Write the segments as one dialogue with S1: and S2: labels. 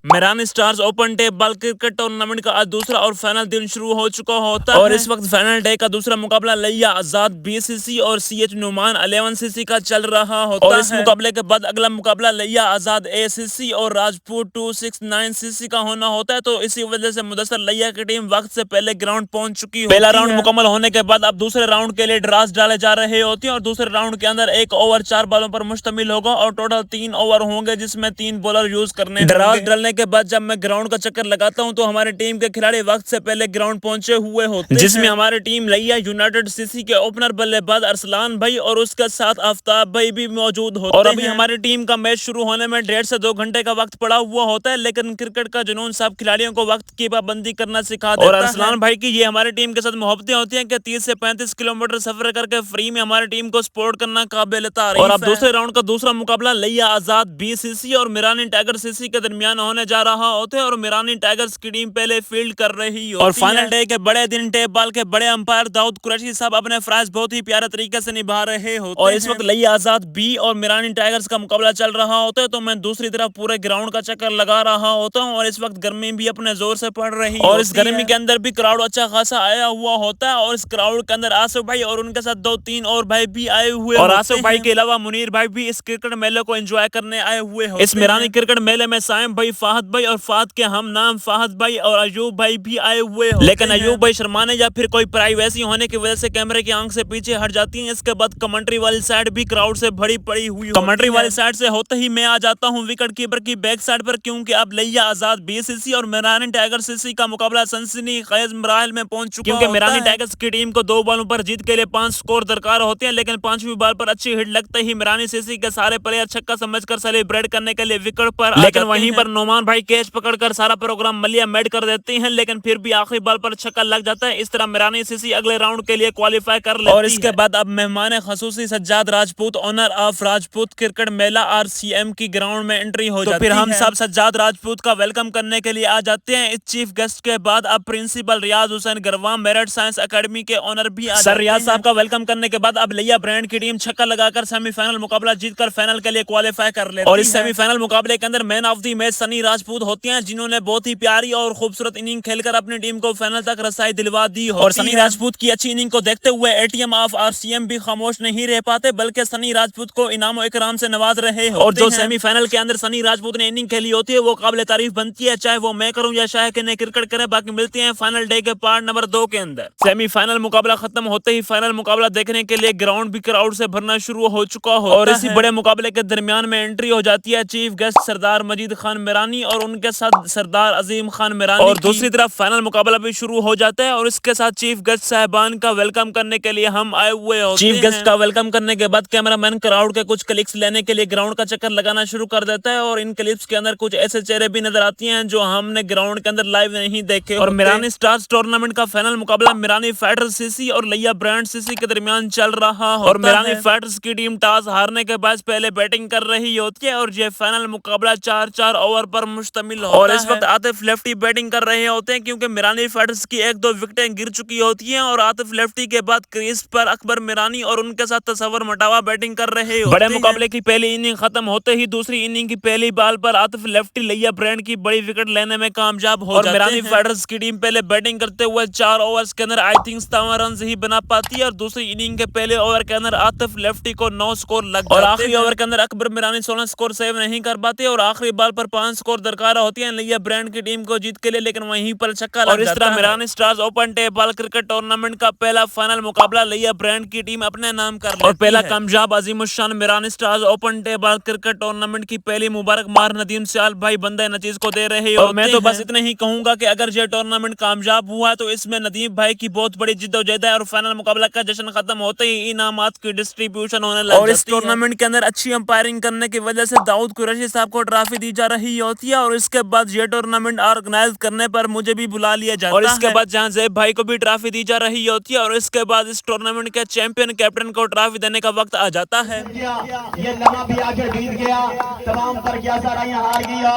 S1: Mirani stars open tape ball cricket tournament का आज दूसरा और फाइनल दिन शुरू हो चुका होता है और इस वक्त फाइनल डे का दूसरा मुकाबला लिया आजाद बीसीसी और सीएच नुमान 11सीसी का चल रहा होता है और इस मुकाबले के बाद अगला मुकाबला लिया आजाद एसीसी और राजपूत 269सीसी का होना होता है। तो इसी वजह से मुदस्सर लिया की टीम वक्त से पहले ग्राउंड पहुंच चुकी है। पहला राउंड मुकम्मल होने के बाद अब दूसरे राउंड के लिए ड्रास डाले जा रहे होते हैं और दूसरे राउंड के अंदर एक ओवर 4 बॉलों पर मुश्तमिल होगा और टोटल 3 ओवर होंगे जिसमें 3 बॉलर यूज करने। ड्रास डालने के बाद जब मैं ग्राउंड का चक्कर लगाता हूं तो हमारी टीम के खिलाड़ी वक्त से पहले ग्राउंड पहुंचे हुए होते हैं, जिसमें हमारी टीम लिया यूनाइटेड सीसी के ओपनर बल्लेबाज अरसलान भाई और उसके साथ आफ्ताब भाई भी मौजूद होते हैं। और अभी हमारी टीम का मैच शुरू होने में 1.5 से 2 घंटे का वक्त पड़ा हुआ होता है, लेकिन क्रिकेट का जुनून सब खिलाड़ियों को वक्त की पाबंदी करना सिखा देता है। और अरसलान भाई की ये हमारी टीम के साथ मोहब्बतें होती हैं कि 30 से 35 किलोमीटर सफर करके फ्री में हमारी टीम को सपोर्ट करना काबिल तारीफ है। और अब दूसरे राउंड का दूसरा मुकाबला लिया आजाद बीसीसी और मिरानी टाइगर सीसी के दरमियान होने जा रहा होता है और मिरानी टाइगर्स की टीम पहले फील्ड कर रही होती है। और फाइनल डे के बड़े दिन टेप बॉल के बड़े अंपायर दाऊद कुरैशी साहब अपने फराइज बहुत ही प्यारे तरीके से निभा रहे होते हैं। और इस वक्त लिया आजाद बी और मिरानी टाइगर्स का मुकाबला चल रहा होता है, तो मैं दूसरी तरफ पूरे ग्राउंड का चक्कर लगा रहा होता हूँ और इस वक्त गर्मी भी अपने जोर से पड़ रही और इस गर्मी के अंदर भी क्राउड अच्छा खासा आया हुआ होता है और इस क्राउड के अंदर आसिफ भाई और उनके साथ 2-3 और भाई भी आए हुए और आसिफ भाई के अलावा मुनीर भाई भी इस क्रिकेट मेले को एंजॉय करने आए हुए होते हैं। इस मिरानी क्रिकेट मेले में साइम भाई, फाहद भाई और फाहद के हम नाम फाहद भाई और अयूब भाई भी आए हुए होते हैं। लेकिन अयूब भाई शर्माने या फिर कोई प्राइवेसी होने की वजह से कैमरे की आंख से पीछे हट जाती हैं। इसके बाद कमेंट्री वाली साइड भी क्राउड से भरी पड़ी हुई कमेंट्री वाली साइड से होते ही मैं आ जाता हूँ विकेट कीपर की बैक साइड पर, क्योंकि अब लिया आजाद बीसीसी और मिरानी टाइगर सीसी का मुकाबला सनसनी खेज मराहल में पहुंच चुका है। क्योंकि मिरानी टाइगर्स की टीम को 2 बॉलों पर जीत के लिए 5 स्कोर दरकार होते हैं, लेकिन 5वीं बॉल पर अच्छी हिट लगते ही मिरानी सीसी के सारे प्लेयर छक्का समझकर सेलिब्रेट करने के लिए विकेट पर, लेकिन वहीं पर नोमान भाई कैच पकड़कर सारा प्रोग्राम मलिया मेड कर देते हैं, लेकिन फिर भी आखिरी बॉल पर छक्का लग जाता है। इस तरह मिरानी सीसी अगले राउंड के लिए क्वालिफाई कर लेती है। और इसके बाद अब मेहमान खसूसी Sajjad Rajput owner of Rajput cricket Mela RCM की ग्राउंड में एंट्री हो जाती है। फिर हम सब सज्जाद राजपूत का वेलकम करने के लिए आ जाते हैं। इस चीफ गेस्ट के बाद अब प्रिंसिपल रियाज हुसैन गरवाम मेरिट साइंस एकेडमी के ओनर भी आ जाते हैं। रियाज साहब का वेलकम करने के बाद अब लिया ब्रांड की टीम छक्का लगाकर सेमीफाइनल मुकाबला जीतकर फाइनल के लिए क्वालिफाई कर लेती है। और इस सेमीफाइनल मुकाबले के अंदर man of the match Sunny Rajput होते हैं, जिन्होंने बहुत ही प्यारी और खूबसूरत इनिंग खेलकर अपनी टीम को फाइनल तक रसाई दिलवा दी हो। और सनी राजपूत की अच्छी इनिंग को देखते हुए एटीएम ऑफ आरसीएम भी खामोश नहीं रह पाते, बल्कि सनी राजपूत को इनाम इकराम से नवाज रहे हो। और जो सेमीफाइनल के अंदर सनी राजपूत ने इनिंग खेली होती है वो काबिल तारीफ बनती है, चाहे वो मैं करूं या शायद ने क्रिकेट करे। बाकी मिलते हैं फाइनल डे के पार्ट नंबर 2 के अंदर। सेमीफाइनल मुकाबला खत्म होते ही फाइनल मुकाबला देखने के लिए ग्राउंड भी क्राउड से भरना शुरू हो चुका हो और इसी बड़े मुकाबले के दरमियान में एंट्री हो जाती है चीफ गेस्ट सरदार मजीद खान मिरानी और उनके साथ सरदार अजीम खान मिरानी। और दूसरी तरफ फाइनल मुकाबला भी शुरू हो जाता है और इसके साथ चीफ गेस्ट साहबान का वेलकम करने के लिए हम आए हुए होते हैं। चीफ गेस्ट का वेलकम करने के बाद कैमरामैन क्राउड के कुछ क्लिप्स लेने के लिए ग्राउंड का चक्कर लगाना शुरू कर देता है और इन क्लिप्स के अंदर कुछ ऐसे चेहरे भी नजर आती हैं जो हमने ग्राउंड के अंदर लाइव नहीं देखे। और मिरानी स्टार्स टूर्नामेंट का फाइनल मुकाबला मिरानी फाइटर्स सीसी और लिया ब्रांड सीसी के दरमियान चल रहा है और मिरानी फाइटर्स की टीम टॉस हारने के बाद पहले बैटिंग कर रही होती है और ये फाइनल मुकाबला 4-4 ओवर पर मुश्तमिल होता है। और इस वक्त आतिफ लेफ्टी बैटिंग कर रहे होते हैं, क्योंकि मिरानी फाइटर्स की 1-2 विकेटें गिर चुकी होती हैं और आतिफ लेफ्टी के बाद क्रीज पर अकबर मिरानी और उनके साथ तसव्वुर मटावा बैटिंग कर रहे होते हैं। बड़े मुकाबले की पहली इनिंग खत्म होते ही दूसरी इनिंग की पहली बॉल पर आतिफ लेफ्टी लिया ब्रांड की बड़ी विकेट लेने में कामयाब हो जाते हैं। मिरानी फाइटर्स की टीम पहले बैटिंग करते हुए 4 ओवर्स के अंदर आई थिंक 57 रन ही बना पाती है और दूसरी इनिंग के पहले ओवर के अंदर आतिफ लेफ्टी को 9 स्कोर लग जाते हैं और आखिरी ओवर के अंदर अकबर मिरानी 16 स्कोर सेव नहीं कर पाते और आखिरी बॉल पर 5 स्कोर दरकार होती है लिया ब्रांड की टीम को जीत के लिए, लेकिन वहीं पर छक्का लग जाता है। और इस तरह Mirani stars open tape ball cricket tournament का पहला फाइनल मुकाबला लिया ब्रांड की टीम अपने नाम कर लेती है और पहला कामयाब अजीमुशान Mirani stars open tape ball cricket tournament की पहली मुबारक मार नदीम सियाल भाई बंदे नचीज को दे रहे हो। मैं तो बस इतना ही कहूंगा कि अगर ये टूर्नामेंट कामयाब हुआ तो इसमें नदीम भाई की बहुत बड़ी जिद्दोजहद है और फाइनल मुकाबला का जश्न खत्म होते ही इनामात की डिस्ट्रीब्यूशन होने लग जाती है। और इस टूर्नामेंट के अंदर अच्छी अंपायरिंग करने की वजह से दाऊद कुरैशी साहब को ट्रॉफी दी जा रही होती है और इसके बाद ये टूर्नामेंट ऑर्गेनाइज करने पर मुझे भी बुला लिया जाता है और इसके बाद जहां जैब भाई को भी ट्रॉफी दी जा रही होती है और इसके बाद इस टूर्नामेंट के चैंपियन कैप्टन को ट्रॉफी देने का वक्त आ जाता है।
S2: ये लम्हा भी आके जीत गया, तमाम पर क्या सारा यहाँ हार गया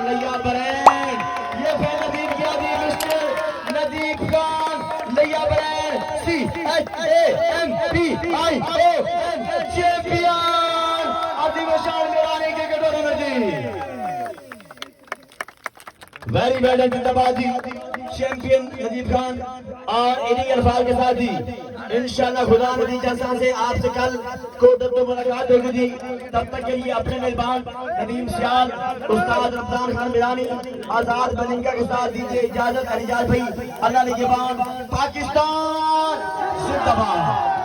S2: लिया ब्रांड, ये फिर नदीम क्या दी मिस्टर नदीम खान लिया ब्रांड CHAMPION चैंपियन आदिवासी Mirani cricket tournament. Very bad जिंदाबाद जी। चैंपियन नदीम खान और इन्हीं अल्फाज के साथ ही इंशाल्लाह खुदा नदी जैसा से आपसे कल को तो मुलाकात होगी जी। तब तक के लिए अपने मेहमान नदीम सियाल, उस्ताद रमजान खान मिरानी, आजाद मलिंगा के साथ दीजिए इजाजत। अरिजाज भाई, अल्लाह निगहबान, पाकिस्तान जिंदाबाद।